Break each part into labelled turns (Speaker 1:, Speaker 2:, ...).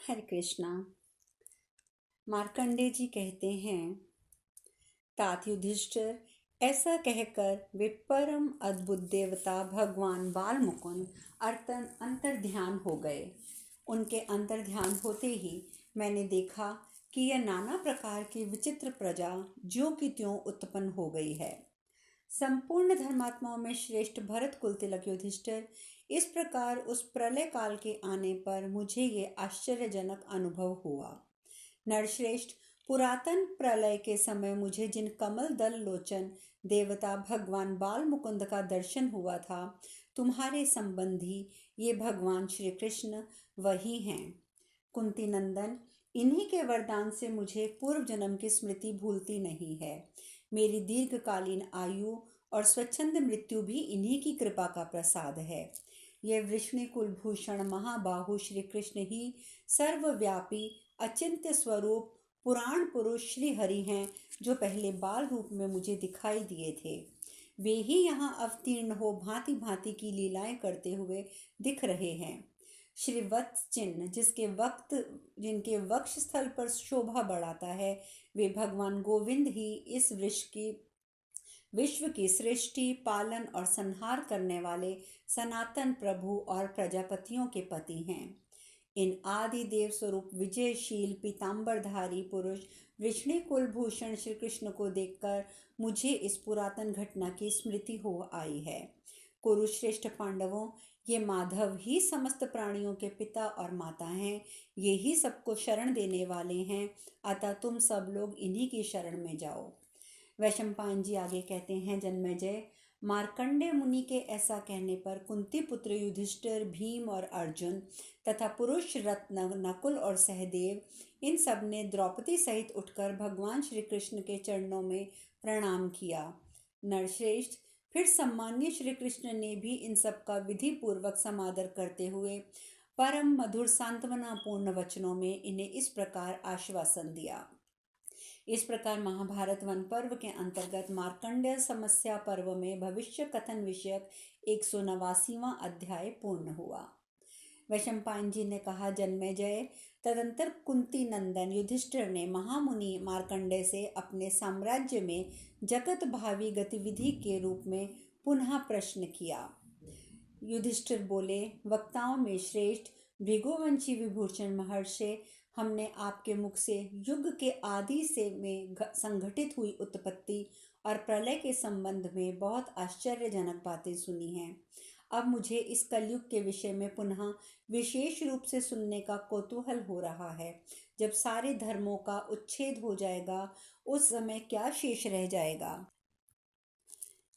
Speaker 1: हरे कृष्णा। मार्कंडेय जी कहते हैं, तात युधिष्ठिर, ऐसा कहकर वे परम अद्भुत देवता भगवान बाल मुकुंद अंतर्ध्यान हो गए। उनके अंतर्ध्यान होते ही मैंने देखा कि यह नाना प्रकार की विचित्र प्रजा ज्यों की त्यों उत्पन्न हो गई है। संपूर्ण धर्मात्माओं में श्रेष्ठ भरत कुल तिलक युधिष्ठिर, इस प्रकार उस प्रलय काल के आने पर मुझे ये आश्चर्यजनक अनुभव हुआ। नरश्रेष्ठ, पुरातन प्रलय के समय मुझे जिन कमल दल लोचन देवता भगवान बाल मुकुंद का दर्शन हुआ था, तुम्हारे संबंधी ये भगवान श्री कृष्ण वही हैं। कुंती नंदन, इन्हीं के वरदान से मुझे पूर्व जन्म की स्मृति भूलती नहीं है। मेरी दीर्घकालीन आयु और स्वच्छंद मृत्यु भी इन्हीं की कृपा का प्रसाद है। ये वृष्णि कुलभूषण महाबाहु श्री कृष्ण ही सर्वव्यापी अचिंत्य स्वरूप पुराण पुरुष श्री हरि हैं, जो पहले बाल रूप में मुझे दिखाई दिए थे। वे ही यहाँ अवतीर्ण हो भांति भांति की लीलाएं करते हुए दिख रहे हैं। श्री वत्स चिन्ह जिनके वक्ष स्थल पर शोभा बढ़ाता है, वे भगवान गोविंद ही इस विश्व की सृष्टि, पालन और संहार करने वाले सनातन प्रभु और प्रजापतियों के पति हैं। इन आदि देव स्वरूप विजयशील पीताम्बरधारी पुरुष वृष्णि कुलभूषण श्री कृष्ण को देखकर मुझे इस पुरातन घटना की स्मृति हो आई है। कुरुश्रेष्ठ पांडवों, ये माधव ही समस्त प्राणियों के पिता और माता हैं। ये ही सबको शरण देने वाले हैं, अतः तुम सब लोग इन्हीं की शरण में जाओ। वैशंपायन जी आगे कहते हैं, जन्मेजय, मार्कंडेय मुनि के ऐसा कहने पर कुंती पुत्र युधिष्ठिर, भीम और अर्जुन तथा पुरुष रत्न नकुल और सहदेव, इन सब ने द्रौपदी सहित उठकर भगवान श्री कृष्ण के चरणों में प्रणाम किया। नरश्रेष्ठ, फिर सम्मान्य श्री कृष्ण ने भी इन सब का विधि पूर्वक समादर करते हुए परम मधुर सांत्वनापूर्ण वचनों में इन्हें इस प्रकार आश्वासन दिया। इस प्रकार महाभारत वन पर्व के अंतर्गत मार्कंडेय समस्या पर्व में भविष्य कथन विषयक 189वां अध्याय पूर्ण हुआ। वैशंपायन जी ने कहा, जन्मेजय, तदंतर कुंती नंदन युधिष्ठिर ने महामुनि मार्कंडेय से अपने साम्राज्य में जगत भावी गतिविधि के रूप में पुनः प्रश्न किया। युधिष्ठिर बोले, वक्ताओं में श्रेष्ठ भृगुवंशी विभूषण महर्षि, हमने आपके मुख से युग के आदि से में संघटित हुई उत्पत्ति और प्रलय के संबंध में बहुत आश्चर्यजनक बातें सुनी हैं। अब मुझे इस कलयुग के विषय में पुनः विशेष रूप से सुनने का कौतूहल हो रहा है। जब सारे धर्मों का उच्छेद हो जाएगा, उस समय क्या शेष रह जाएगा?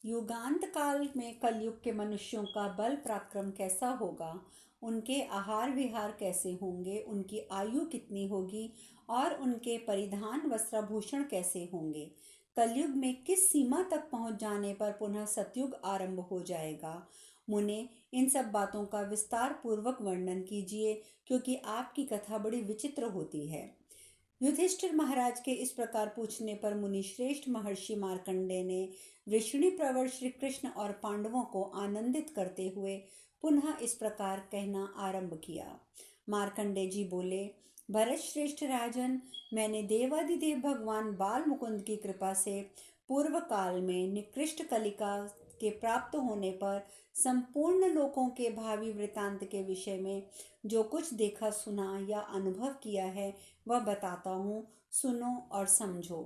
Speaker 1: युगांत काल में कलयुग के मनुष्यों का बल पराक्रम कैसा होगा, उनके आहार विहार कैसे होंगे, उनकी आयु कितनी होगी और उनके परिधान वस्त्राभूषण कैसे होंगे। कलयुग में किस सीमा तक पहुंच जाने पर पुनः सतयुग आरंभ हो जाएगा। मुने, इन सब बातों का विस्तार पूर्वक वर्णन कीजिए, क्योंकि आपकी कथा बड़ी विचित्र होती है। युधिष्ठिर महाराज के इस प्रकार पूछने पर मुनि श्रेष्ठ महर्षि मार्कंडेय ने वृष्णि प्रवर श्री कृष्ण और पांडवों को आनंदित करते हुए पुनः इस प्रकार कहना आरंभ किया। मार्कंडेय जी बोले, भरत श्रेष्ठ राजन, मैंने देवादिदेव भगवान बाल मुकुंद की कृपा से पूर्व काल में निकृष्ट कलिका के प्राप्त होने पर संपूर्ण लोकों के भावी वृतांत के विषय में जो कुछ देखा, सुना या अनुभव किया है, वह बताता हूँ, सुनो और समझो।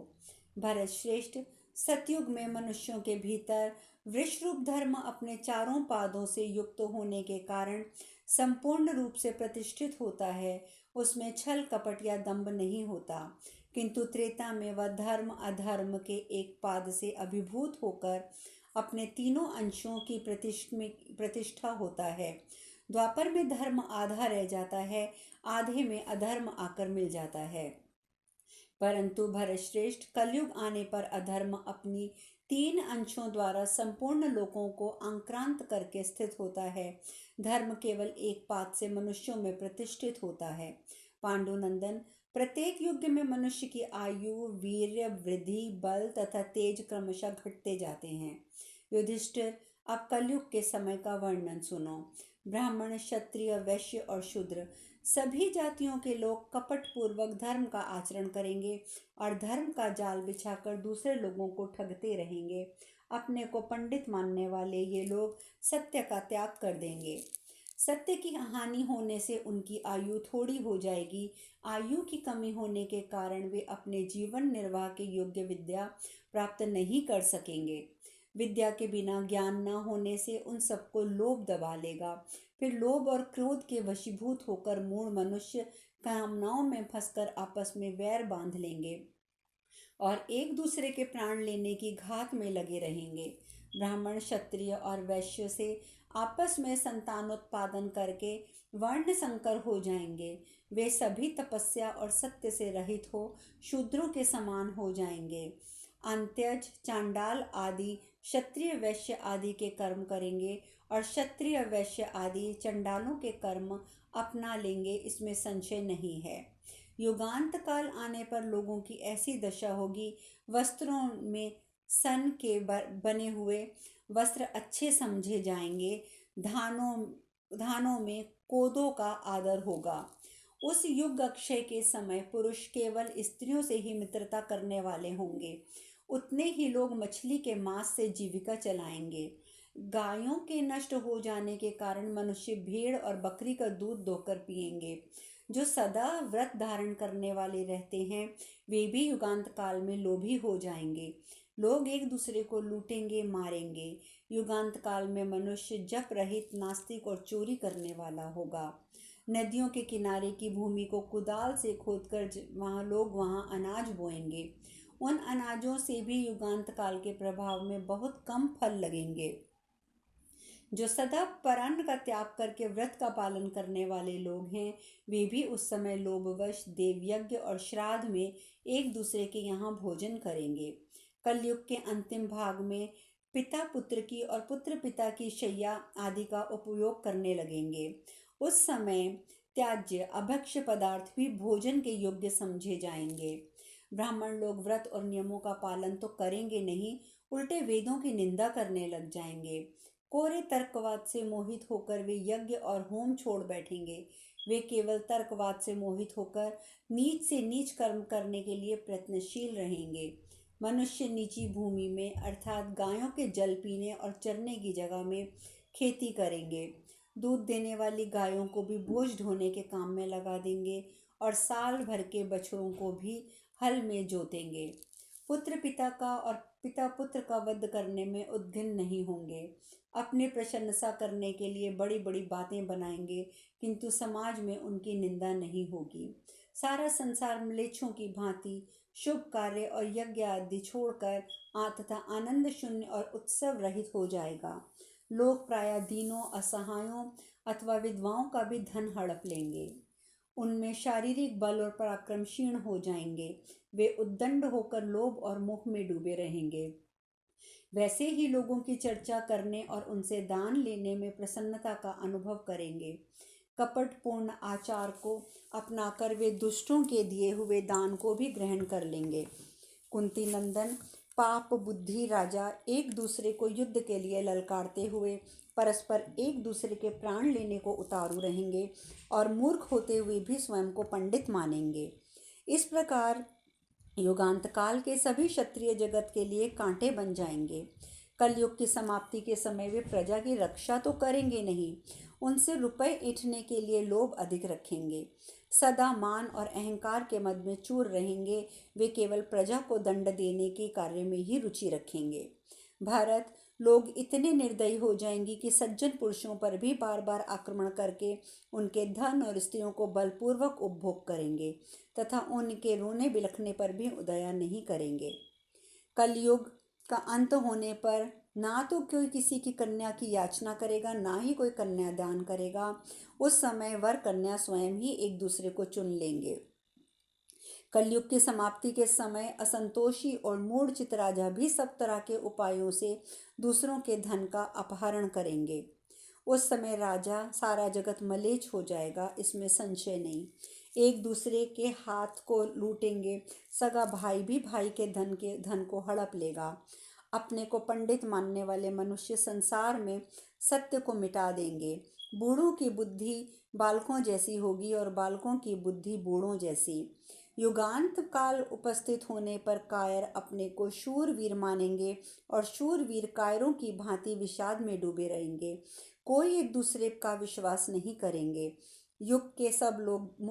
Speaker 1: भरत श्रेष्ठ, सतयुग में मनुष्यों के भीतर वृषरूप धर्म अपने चारों पादों से युक्त होने के कारण संपूर्ण रूप से प्रतिष्ठित होता है। उसमें छल कपट या दंभ नहीं होता, किंतु त्रेता में वह धर्म अधर्म के एक पाद से अभिभूत होकर अपने तीनों अंशों की प्रतिष्ठा होता है। द्वापर में धर्म आधा रह जाता है, आधे में अधर्म आकर मिल जाता है। परंतु भरतश्रेष्ठ, कलयुग आने पर अधर्म अपनी 3 अंशों द्वारा संपूर्ण लोकों को आक्रांत करके स्थित होता है। धर्म केवल एक पाद से मनुष्यों में प्रतिष्ठित होता है। पांडुनंदन, प्रत्येक युग में मनुष्य की आयु, वीर्य वृद्धि, बल तथा तेज क्रमशः घटते जाते हैं। युधिष्ठिर, अब कलयुग के समय का वर्णन सुनो। ब्राह्मण, क्षत्रिय, वैश्य और शूद्र सभी जातियों के लोग कपटपूर्वक धर्म का आचरण करेंगे और धर्म का जाल बिछाकर दूसरे लोगों को ठगते रहेंगे। अपने को पंडित मानने वाले ये लोग सत्य का त्याग कर देंगे। सत्य की हानि होने से उनकी आयु थोड़ी हो जाएगी। आयु की कमी होने के कारण वे अपने जीवन निर्वाह के योग्य विद्या प्राप्त नहीं कर सकेंगे। विद्या के बिना ज्ञान न होने से उन सबको लोभ दबा लेगा। फिर लोभ और क्रोध के वशीभूत होकर मूढ़ मनुष्य कामनाओं में फंसकर आपस में वैर बांध लेंगे और एक दूसरे के प्राण लेने की घात में लगे रहेंगे। ब्राह्मण, क्षत्रिय और वैश्य से आपस में संतानोत्पादन करके वर्ण संकर हो जाएंगे। वे सभी तपस्या और सत्य से रहित हो शूद्रों के समान हो जाएंगे। अंत्यज, चांडाल आदि क्षत्रिय, वैश्य आदि के कर्म करेंगे और क्षत्रिय, वैश्य आदि चंडालों के कर्म अपना लेंगे, इसमें संशय नहीं है। युगांत काल आने पर लोगों की ऐसी दशा होगी, वस्त्रों में सन के बने हुए वस्त्र अच्छे समझे जाएंगे। धानों धानों में कोदों का आदर होगा। उस युग अक्षय के समय पुरुष केवल स्त्रियों से ही मित्रता करने वाले होंगे। उतने ही लोग मछली के मांस से जीविका चलाएंगे। गायों के नष्ट हो जाने के कारण मनुष्य भेड़ और बकरी का दूध दोकर पिएंगे। जो सदा व्रत धारण करने वाले रहते हैं वे भी युगांत काल में लोभी हो जाएंगे। लोग एक दूसरे को लूटेंगे, मारेंगे। युगांत काल में मनुष्य जप रहित, नास्तिक और चोरी करने वाला होगा। नदियों के किनारे की भूमि को कुदाल से खोदकर वहाँ अनाज बोएंगे। उन अनाजों से भी युगांत काल के प्रभाव में बहुत कम फल लगेंगे। जो सदा परान्न का त्याग करके व्रत का पालन करने वाले लोग हैं वे भी उस समय लोभवश देवयज्ञ और श्राद्ध में एक दूसरे के यहाँ भोजन करेंगे। कलयुग के अंतिम भाग में पिता पुत्र की और पुत्र पिता की शैया आदि का उपयोग करने लगेंगे। उस समय त्याज्य अभक्ष्य पदार्थ भी भोजन के योग्य समझे जाएंगे। ब्राह्मण लोग व्रत और नियमों का पालन तो करेंगे नहीं, उल्टे वेदों की निंदा करने लग जाएंगे। कोरे तर्कवाद से मोहित होकर वे यज्ञ और होम छोड़ बैठेंगे। वे केवल तर्कवाद से मोहित होकर नीच से नीच कर्म करने के लिए प्रयत्नशील रहेंगे। मनुष्य नीची भूमि में अर्थात गायों के जल पीने और चरने की जगह में खेती करेंगे। दूध देने वाली गायों को भी बोझ ढोने के काम में लगा देंगे और साल भर के बछड़ों को भी हल में जोतेंगे। पुत्र पिता का और पिता पुत्र का वध करने में उद्यम नहीं होंगे। अपनी प्रशंसा करने के लिए बड़ी बड़ी बातें बनाएंगे, किंतु समाज में उनकी निंदा नहीं होगी। सारा संसार म्लेच्छों की भांति शुभ कार्य और यज्ञ आदि छोड़कर तथा आनंद शून्य और उत्सव रहित हो जाएगा। लोग प्रायः दीनों, असहायों अथवा विधवाओं का भी धन हड़प लेंगे। उनमें शारीरिक बल और पराक्रम क्षीण हो जाएंगे। वे उद्दंड होकर लोभ और मोह में डूबे रहेंगे। वैसे ही लोगों की चर्चा करने और उनसे दान लेने में प्रसन्नता का अनुभव करेंगे। कपटपूर्ण आचार को अपनाकर वे दुष्टों के दिए हुए दान को भी ग्रहण कर लेंगे। कुंती नंदन पाप बुद्धि राजा एक दूसरे को युद्ध के लिए ललकारते हुए परस्पर एक दूसरे के प्राण लेने को उतारू रहेंगे और मूर्ख होते हुए भी स्वयं को पंडित मानेंगे। इस प्रकार युगांत काल के सभी क्षत्रिय जगत के लिए कांटे बन जाएंगे। कलयुग की समाप्ति के समय वे प्रजा की रक्षा तो करेंगे नहीं, उनसे रुपए ऐंठने के लिए लोभ अधिक रखेंगे। सदा मान और अहंकार के मद में चूर रहेंगे। वे केवल प्रजा को दंड देने के कार्य में ही रुचि रखेंगे। भारत लोग इतने निर्दयी हो जाएंगे कि सज्जन पुरुषों पर भी बार बार आक्रमण करके उनके धन और स्त्रियों को बलपूर्वक उपभोग करेंगे तथा उनके रोने बिलखने पर भी दया नहीं करेंगे। कलयुग का अंत होने पर ना तो कोई किसी की कन्या की याचना करेगा, ना ही कोई कन्यादान करेगा। उस समय वर कन्या स्वयं ही एक दूसरे को चुन लेंगे। कलयुग की समाप्ति के समय असंतोषी और मूढ़चित राजा भी सब तरह के उपायों से दूसरों के धन का अपहरण करेंगे। उस समय राजा सारा जगत मलेच्छ हो जाएगा, इसमें संशय नहीं। एक दूसरे के हाथ को लूटेंगे। सगा भाई भी भाई के धन को हड़प लेगा। अपने को पंडित मानने वाले मनुष्य संसार में सत्य को मिटा देंगे। बूढ़ों की बुद्धि बालकों जैसी होगी और बालकों की बुद्धि बूढ़ों जैसी। युगांत काल उपस्थित होने पर कायर अपने को शूरवीर मानेंगे और शूरवीर कायरों की भांति विषाद में डूबे रहेंगे। कोई एक दूसरे का विश्वास नहीं करेंगे। युग के सब लोग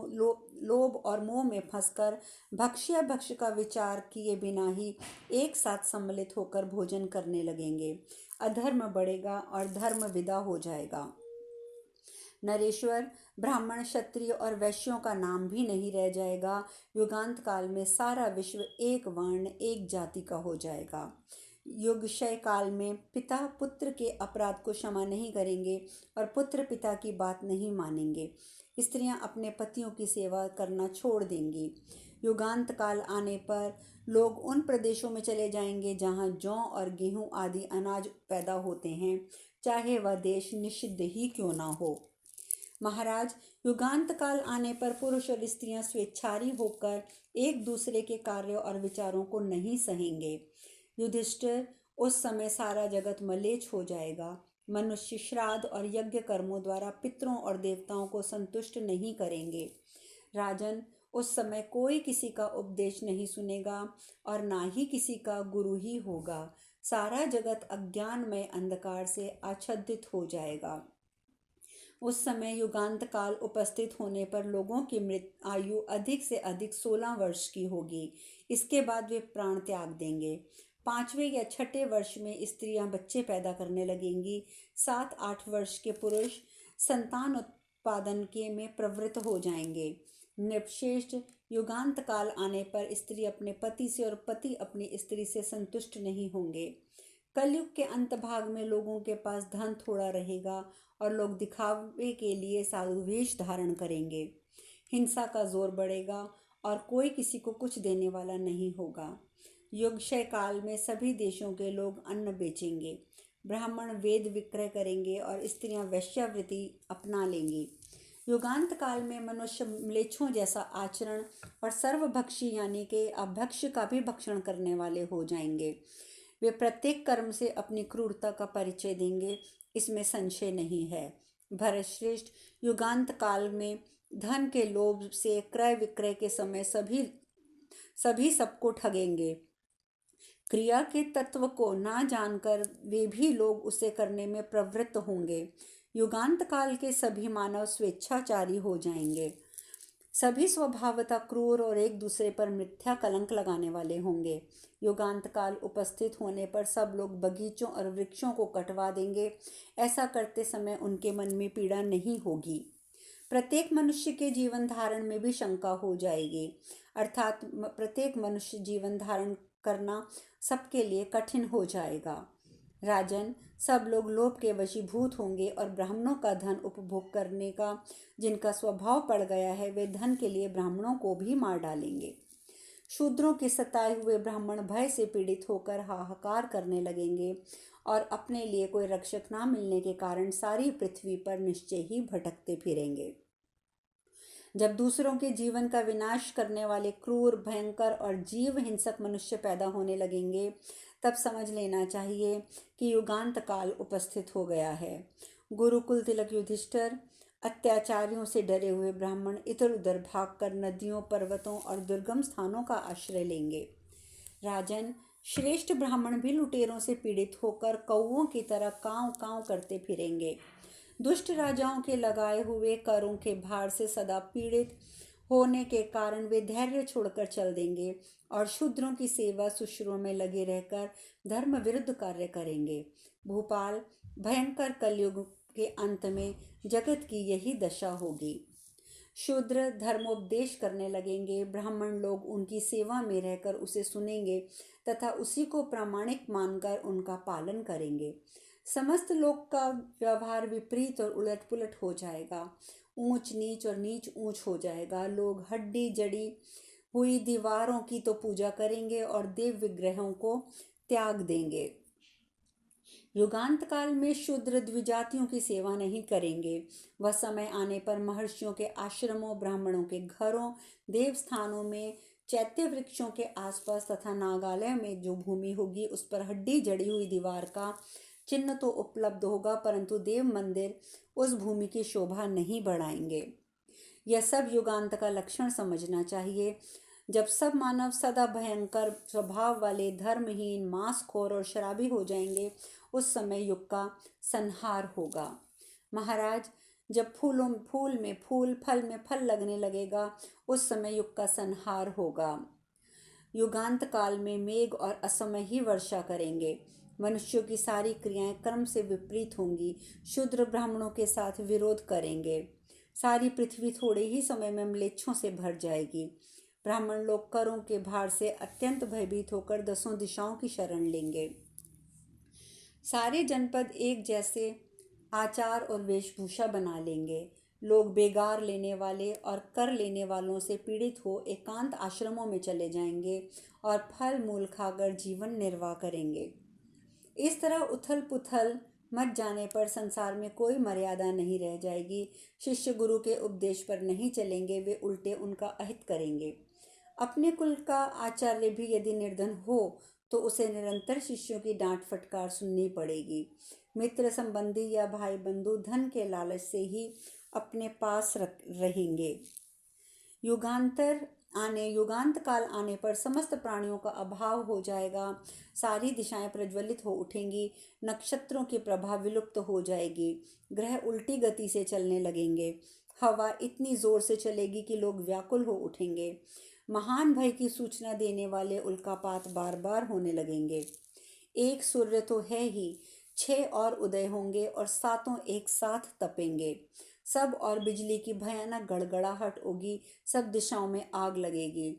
Speaker 1: लोभ और मोह में फंसकर भक्ष्य भक्ष्य का विचार किए बिना ही एक साथ सम्मिलित होकर भोजन करने लगेंगे। अधर्म बढ़ेगा और धर्म विदा हो जाएगा। नरेश्वर, ब्राह्मण, क्षत्रिय और वैश्यों का नाम भी नहीं रह जाएगा। युगांत काल में सारा विश्व एक वर्ण एक जाति का हो जाएगा। युगक्षय काल में पिता पुत्र के अपराध को क्षमा नहीं करेंगे और पुत्र पिता की बात नहीं मानेंगे। स्त्रियां अपने पतियों की सेवा करना छोड़ देंगी। युगांत काल आने पर लोग उन प्रदेशों में चले जाएंगे जहां जौ और गेहूं आदि अनाज पैदा होते हैं, चाहे वह देश निषिद्ध ही क्यों ना हो। महाराज, युगांत काल आने पर पुरुष और स्त्रियां स्वेच्छारी होकर एक दूसरे के कार्यों और विचारों को नहीं सहेंगे। युधिष्ठिर, उस समय सारा जगत मलेच्छ हो जाएगा। मनुष्य श्राद्ध और यज्ञ कर्मों द्वारा पितरों और देवताओं को संतुष्ट नहीं करेंगे। राजन, उस समय कोई किसी का उपदेश नहीं सुनेगा और ना ही किसी का गुरु ही होगा। सारा जगत अज्ञानमय अंधकार से आच्छादित हो जाएगा। उस समय युगांत काल उपस्थित होने पर लोगों की मृत आयु अधिक से अधिक 16 वर्ष की होगी। इसके बाद वे प्राण त्याग देंगे। 5वें या 6ठे वर्ष में स्त्रियां बच्चे पैदा करने लगेंगी। 7-8 वर्ष के पुरुष संतान उत्पादन के में प्रवृत्त हो जाएंगे। नृपश्रेष्ठ, युगांत काल आने पर स्त्री अपने पति से और पति अपनी स्त्री से संतुष्ट नहीं होंगे। कलयुग के अंत भाग में लोगों के पास धन थोड़ा रहेगा और लोग दिखावे के लिए साधु वेश धारण करेंगे। हिंसा का जोर बढ़ेगा और कोई किसी को कुछ देने वाला नहीं होगा। युगक्षय काल में सभी देशों के लोग अन्न बेचेंगे। ब्राह्मण वेद विक्रय करेंगे और स्त्रियां वैश्यावृत्ति अपना लेंगी। युगांत काल में मनुष्य म्लेच्छों जैसा आचरण और सर्वभक्षी यानी कि अभक्ष्य का भी भक्षण करने वाले हो जाएंगे। वे प्रत्येक कर्म से अपनी क्रूरता का परिचय देंगे, इसमें संशय नहीं है। भरतश्रेष्ठ, युगांत काल में धन के लोभ से क्रय विक्रय के समय सभी सबको ठगेंगे। क्रिया के तत्व को ना जानकर वे भी लोग उसे करने में प्रवृत्त होंगे। युगांत काल के सभी मानव स्वेच्छाचारी हो जाएंगे। सभी स्वभावतः क्रूर और एक दूसरे पर मिथ्या कलंक लगाने वाले होंगे। युगांत काल उपस्थित होने पर सब लोग बगीचों और वृक्षों को कटवा देंगे। ऐसा करते समय उनके मन में पीड़ा नहीं होगी। प्रत्येक मनुष्य के जीवन धारण में भी शंका हो जाएगी, अर्थात प्रत्येक मनुष्य जीवन धारण करना सबके लिए कठिन हो जाएगा। राजन, सब लोग लोभ के वशीभूत होंगे और ब्राह्मणों का धन उपभोग करने का जिनका स्वभाव पड़ गया है वे धन के लिए ब्राह्मणों को भी मार डालेंगे। शूद्रों के सताए हुए ब्राह्मण भय से पीड़ित होकर हाहाकार करने लगेंगे और अपने लिए कोई रक्षक ना मिलने के कारण सारी पृथ्वी पर निश्चय ही भटकते फिरेंगे। जब दूसरों के जीवन का विनाश करने वाले क्रूर, भयंकर और जीव हिंसक मनुष्य पैदा होने लगेंगे, तब समझ लेना चाहिए कि युगांत काल उपस्थित हो गया है। गुरुकुल तिलक युधिष्ठिर, अत्याचारियों से डरे हुए ब्राह्मण इधर उधर भागकर नदियों, पर्वतों और दुर्गम स्थानों का आश्रय लेंगे। राजन, श्रेष्ठ ब्राह्मण भी लुटेरों से पीड़ित होकर कौओं की तरह कांव कांव करते फिरेंगे। दुष्ट राजाओं के लगाए हुए करों के भार से सदा पीड़ित होने के कारण वे धैर्य छोड़कर चल देंगे और शूद्रों की सेवा शुश्रूषा में लगे रहकर धर्म विरुद्ध कार्य करेंगे। भूपाल, भयंकर कलयुग के अंत में जगत की यही दशा होगी। शूद्र धर्मोपदेश करने लगेंगे। ब्राह्मण लोग उनकी सेवा में रहकर उसे सुनेंगे तथा उसी को प्रामाणिक मानकर उनका पालन करेंगे। समस्त लोक का व्यवहार विपरीत और उलट पुलट हो जाएगा। ऊंच नीच और नीच ऊंच हो जाएगा। लोग हड्डी जड़ी हुई दीवारों की तो पूजा करेंगे और देव विग्रहों को त्याग देंगे। युगांत काल में शूद्र द्विजातियों की सेवा नहीं करेंगे। वह समय आने पर महर्षियों के आश्रमों, ब्राह्मणों के घरों, देव स्थानों में, चैत्य वृक्षों के आसपास तथा नागालय में जो भूमि होगी उस पर हड्डी जड़ी हुई दीवार का चिन्ह तो उपलब्ध होगा, परंतु देव मंदिर उस भूमि की शोभा नहीं बढ़ाएंगे। यह सब युगांत का लक्षण समझना चाहिए। जब सब मानव सदा भयंकर स्वभाव वाले, धर्महीन, मांसखोर और शराबी हो जाएंगे, उस समय युग का संहार होगा। महाराज, जब फूल में फूल, फल में फल लगने लगेगा, उस समय युग का संहार होगा। युगांत काल में मेघ और असमय ही वर्षा करेंगे। मनुष्यों की सारी क्रियाएं कर्म से विपरीत होंगी। शूद्र ब्राह्मणों के साथ विरोध करेंगे। सारी पृथ्वी थोड़े ही समय में म्लेच्छों से भर जाएगी। ब्राह्मण लोग करों के भार से अत्यंत भयभीत होकर दसों दिशाओं की शरण लेंगे। सारे जनपद एक जैसे आचार और वेशभूषा बना लेंगे। लोग बेगार लेने वाले और कर लेने वालों से पीड़ित हो एकांत आश्रमों में चले जाएंगे और फल मूल खाकर जीवन निर्वाह करेंगे। इस तरह उथल पुथल मच जाने पर संसार में कोई मर्यादा नहीं रह जाएगी। शिष्य गुरु के उपदेश पर नहीं चलेंगे, वे उल्टे उनका अहित करेंगे। अपने कुल का आचार्य भी यदि निर्धन हो तो उसे निरंतर शिष्यों की डांट फटकार सुननी पड़ेगी। मित्र संबंधी या भाई बंधु धन के लालच से ही अपने पास रहेंगे। युगांत काल आने पर समस्त प्राणियों का अभाव हो जाएगा। सारी दिशाएं प्रज्वलित हो उठेंगी। नक्षत्रों की प्रभा विलुप्त हो जाएगी। ग्रह उल्टी गति से चलने लगेंगे। हवा इतनी जोर से चलेगी कि लोग व्याकुल हो उठेंगे। महान भय की सूचना देने वाले उल्कापात बार बार होने लगेंगे। एक सूर्य तो है ही, 6 और उदय होंगे और 7 एक साथ तपेंगे। सब और बिजली की भयानक गड़गड़ाहट होगी। सब दिशाओं में आग लगेगी।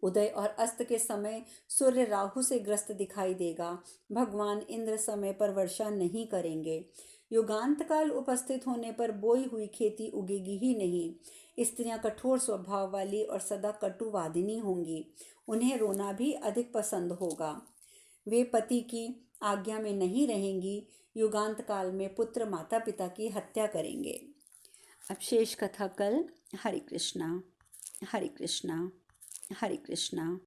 Speaker 1: उदय और अस्त के समय सूर्य राहु से ग्रस्त दिखाई देगा। भगवान इंद्र समय पर वर्षा नहीं करेंगे। युगांत काल उपस्थित होने पर बोई हुई खेती उगेगी ही नहीं। स्त्रियां कठोर स्वभाव वाली और सदा कटुवादिनी होंगी। उन्हें रोना भी अधिक पसंद होगा। वे पति की आज्ञा में नहीं रहेंगी। युगांत काल में पुत्र माता पिता की हत्या करेंगे। अब शेष कथा कल। हरे कृष्णा, हरे कृष्णा, हरे कृष्णा।